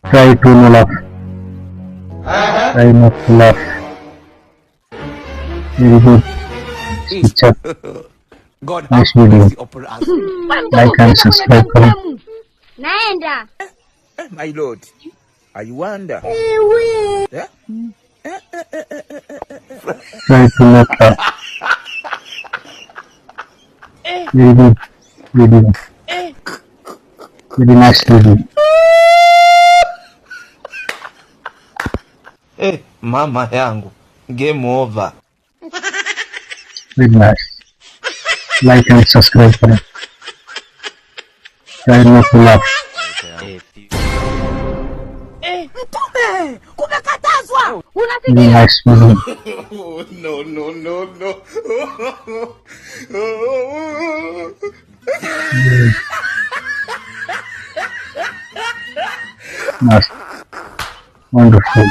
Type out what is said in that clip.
Try to not laugh. Try not to laugh. Very good. Picture. Nice video. Like and subscribe karo. Naenda. My lord, I wonder. Yeah? Try to not laugh. Very good video. Very nice video. Mama yangu, game over. Very nice. Like and subscribe karo. Try not to laugh. Kumekatazwa. Very nice video. No. Nice. Wonderful.